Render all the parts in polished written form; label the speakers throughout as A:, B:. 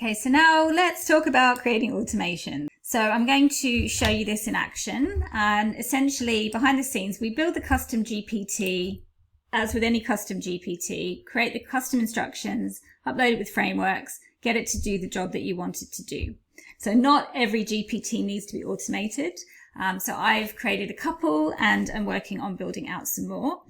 A: Okay, so now let's talk about creating automation. So I'm going to show you this in action, and essentially behind the scenes, we build the custom GPT as with any custom GPT, create the custom instructions, upload it with frameworks, get it to do the job that you want it to do. So not every GPT needs to be automated. So I've created a couple and I'm working on building out some more.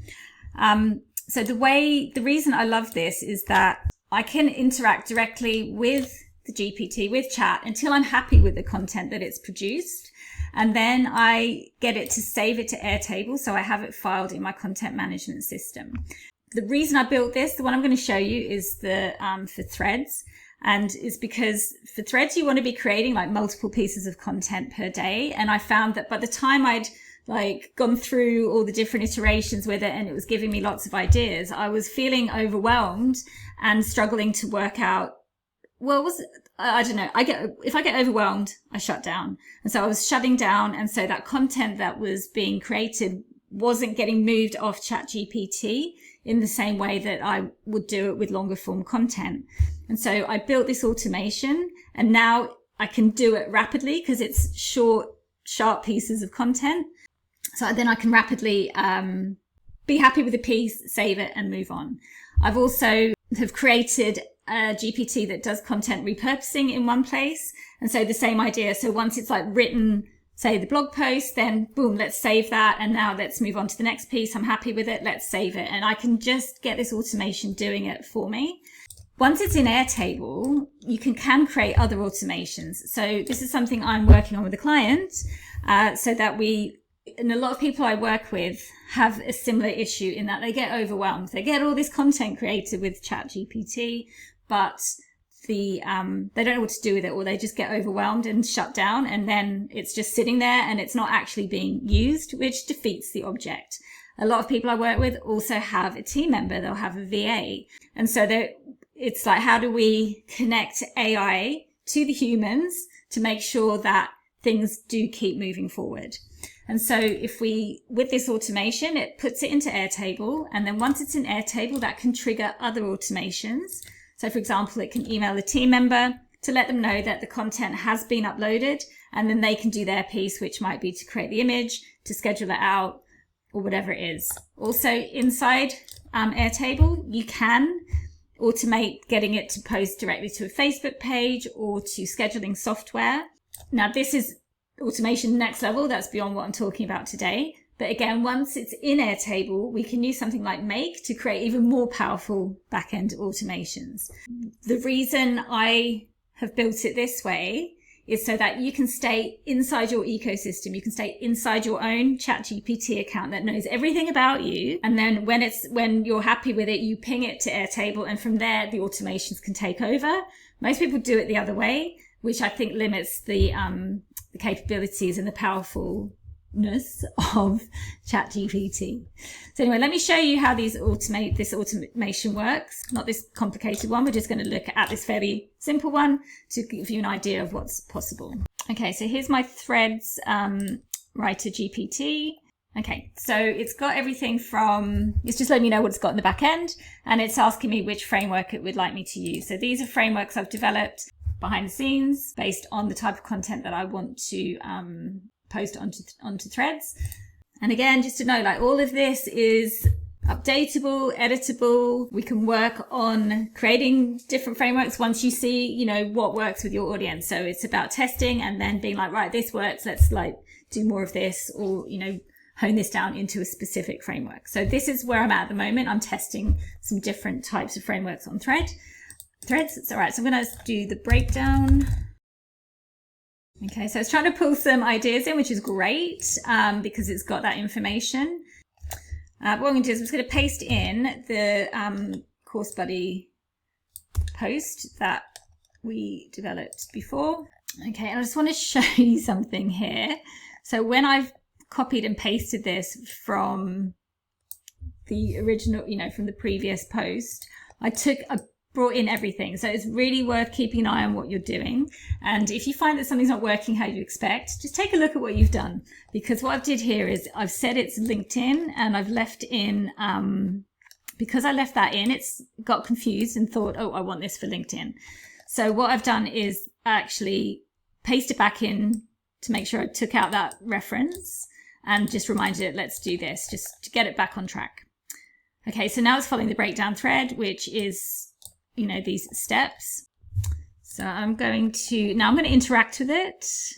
A: So the reason I love this is that I can interact directly with the GPT, with chat, until I'm happy with the content that it's produced. And then I get it to save it to Airtable, so I have it filed in my content management system. The reason I built this, the one I'm going to show you, is for threads. And it's because for threads, you want to be creating like multiple pieces of content per day. And I found that by the time I'd gone through all the different iterations with it and it was giving me lots of ideas, I was feeling overwhelmed and struggling to work out, I don't know. If I get overwhelmed, I shut down. And so I was shutting down. And so that content that was being created wasn't getting moved off ChatGPT in the same way that I would do it with longer form content. And so I built this automation, and now I can do it rapidly because it's short, sharp pieces of content. So then I can rapidly be happy with a piece, save it, and move on. I've also have created a GPT that does content repurposing in one place. And so the same idea. So once it's written, say the blog post, then boom, let's save that. And now let's move on to the next piece. I'm happy with it. Let's save it. And I can just get this automation doing it for me. Once it's in Airtable, you can create other automations. So this is something I'm working on with a client, so that and a lot of people I work with have a similar issue in that they get overwhelmed. They get all this content created with ChatGPT, but they don't know what to do with it, or they just get overwhelmed and shut down, and then it's just sitting there and it's not actually being used, which defeats the object. A lot of people I work with also have a team member. They'll have a VA. And so it's like, how do we connect AI to the humans to make sure that things do keep moving forward? And so with this automation, it puts it into Airtable. And then once it's in Airtable, that can trigger other automations. So for example, it can email the team member to let them know that the content has been uploaded, and then they can do their piece, which might be to create the image, to schedule it out, or whatever it is. Also inside Airtable, you can automate getting it to post directly to a Facebook page or to scheduling software. Now this is automation next level. That's beyond what I'm talking about today. But again, once it's in Airtable, we can use something like Make to create even more powerful back-end automations. The reason I have built it this way is so that you can stay inside your ecosystem. You can stay inside your own ChatGPT account that knows everything about you. And then when you're happy with it, you ping it to Airtable, and from there, the automations can take over. Most people do it the other way, which I think limits the capabilities and the powerfulness of ChatGPT. So anyway, let me show you how this automation works. Not this complicated one. We're just going to look at this fairly simple one to give you an idea of what's possible. Okay, so here's my threads writer GPT. Okay, so it's got everything it's just letting me know what it's got in the back end, and it's asking me which framework it would like me to use. So these are frameworks I've developed behind the scenes based on the type of content that I want to post onto threads. And again, just to know, all of this is updatable, editable. We can work on creating different frameworks once you see, what works with your audience. So it's about testing and then being like, right, this works. Let's do more of this, or, hone this down into a specific framework. So this is where I'm at the moment. I'm testing some different types of frameworks on threads. All right, so I'm going to do the breakdown. Okay, so it's trying to pull some ideas in, which is great because it's got that information. What I'm going to do is I'm just going to paste in the Course Buddy post that we developed before. Okay, and I just want to show you something here. So when I've copied and pasted this from the original, from the previous post, I brought in everything. So it's really worth keeping an eye on what you're doing. And if you find that something's not working how you expect, just take a look at what you've done. Because what I did here is I've said it's LinkedIn, and I've left in, because I left that in, it's got confused and thought, oh, I want this for LinkedIn. So what I've done is actually paste it back in to make sure I took out that reference and just reminded it, let's do this, just to get it back on track. Okay, so now it's following the breakdown thread, which is, you know, these steps. So I'm going to interact with it. So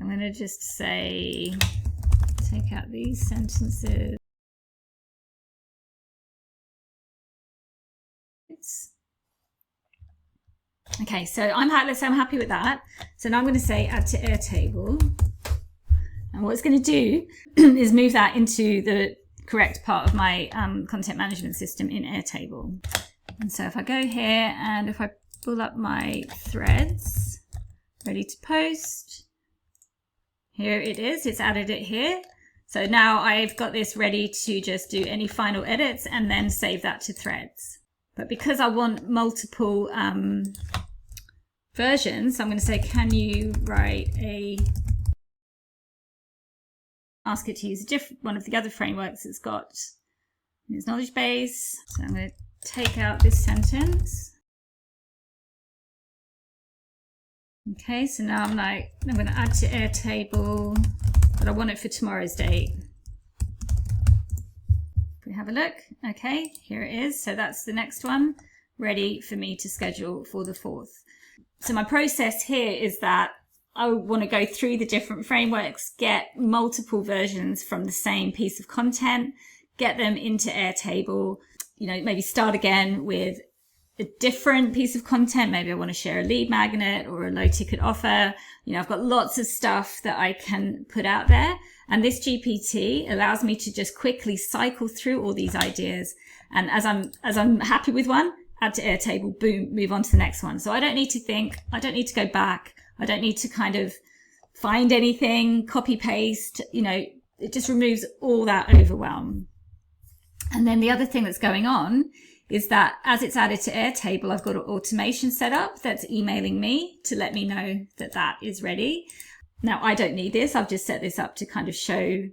A: I'm going to just say, take out these sentences. Okay, so let's say I'm happy with that. So now I'm going to say add to Airtable. And what it's going to do is move that into the correct part of my content management system in Airtable. And so if I go here and if I pull up my threads, ready to post, here it is, it's added it here. So now I've got this ready to just do any final edits and then save that to threads. But because I want multiple versions, I'm going to say, can you write ask it to use one of the other frameworks it's got in its knowledge base. So I'm going to take out this sentence. Okay, so now I'm going to add to Airtable, but I want it for tomorrow's date. If we have a look, okay, here it is. So that's the next one, ready for me to schedule for the 4th. So my process here is that I want to go through the different frameworks, get multiple versions from the same piece of content, get them into Airtable, you know, maybe start again with a different piece of content. Maybe I want to share a lead magnet or a low ticket offer. You know, I've got lots of stuff that I can put out there. And this GPT allows me to just quickly cycle through all these ideas. And as I'm happy with one, add to Airtable, boom, move on to the next one. So I don't need to think, I don't need to go back. I don't need to kind of find anything, copy paste, you know, it just removes all that overwhelm. And then the other thing that's going on is that as it's added to Airtable, I've got an automation set up that's emailing me to let me know that that is ready. Now, I don't need this. I've just set this up to kind of show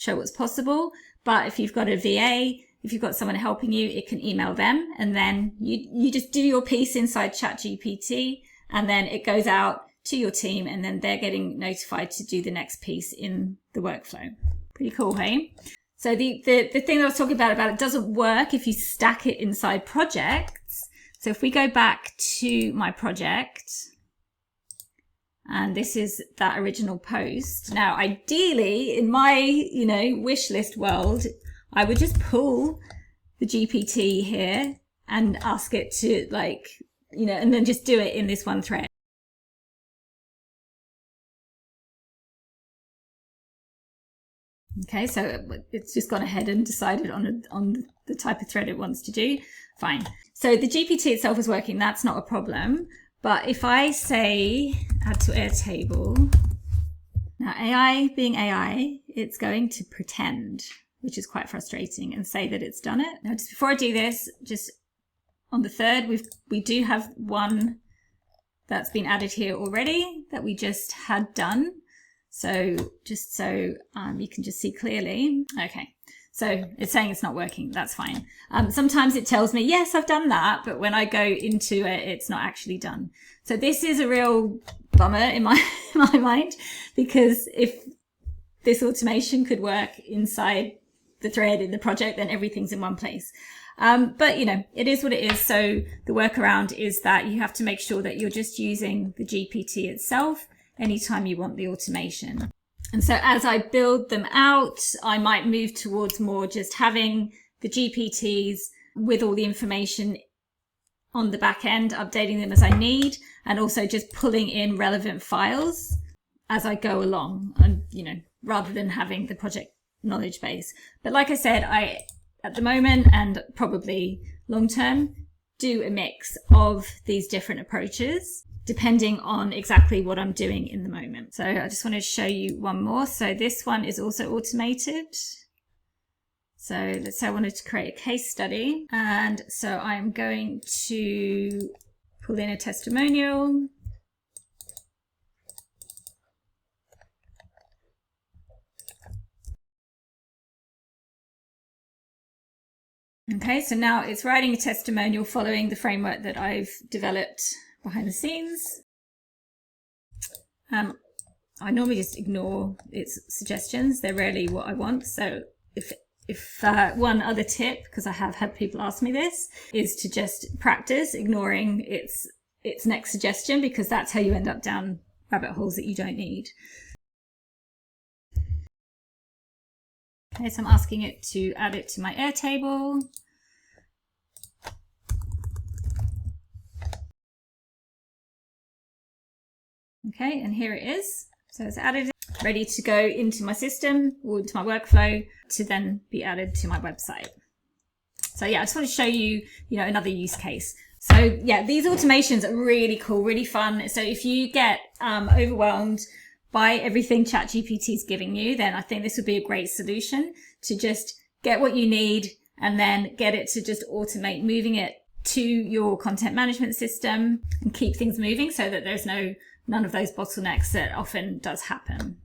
A: what's possible. But if you've got a VA, if you've got someone helping you, it can email them. And then you just do your piece inside ChatGPT, and then it goes out to your team, and then they're getting notified to do the next piece in the workflow. Pretty cool, hey? So the thing that I was talking about it doesn't work if you stack it inside projects. So if we go back to my project, and this is that original post. Now, ideally, in my, you know, wish list world, I would just pull the GPT here and ask it to, like, you know, and then just do it in this one thread. Okay, so it's just gone ahead and decided on the type of thread it wants to do. Fine. So the GPT itself is working. That's not a problem. But if I say add to Airtable, now AI being AI, it's going to pretend, which is quite frustrating, and say that it's done it. Now, just before I do this, just on the third, we do have one that's been added here already that we just had done. So just so you can just see clearly. Okay, so it's saying it's not working. That's fine. Sometimes it tells me, yes, I've done that, but when I go into it, it's not actually done. So this is a real bummer in my mind, because if this automation could work inside the thread in the project, then everything's in one place. But, you know, it is what it is. So the workaround is that you have to make sure that you're just using the GPT itself anytime you want the automation. And so as I build them out, I might move towards more just having the GPTs with all the information on the back end, updating them as I need, and also just pulling in relevant files as I go along, and, you know, rather than having the project knowledge base. But like I said, I, at the moment, and probably long term, do a mix of these different approaches, depending on exactly what I'm doing in the moment. So I just want to show you one more. So this one is also automated. So let's say I wanted to create a case study. And so I'm going to pull in a testimonial. Okay, so now it's writing a testimonial following the framework that I've developed behind the scenes. I normally just ignore its suggestions. They're rarely what I want. So if one other tip, because I have had people ask me this, is to just practice ignoring its next suggestion, because that's how you end up down rabbit holes that you don't need. Okay, so I'm asking it to add it to my Airtable. Okay, and here it is. So it's added, ready to go into my system or into my workflow to then be added to my website. So yeah, I just want to show you, another use case. So yeah, these automations are really cool, really fun. So if you get overwhelmed by everything ChatGPT is giving you, then I think this would be a great solution to just get what you need and then get it to just automate moving it to your content management system and keep things moving so that there's none of those bottlenecks that often does happen.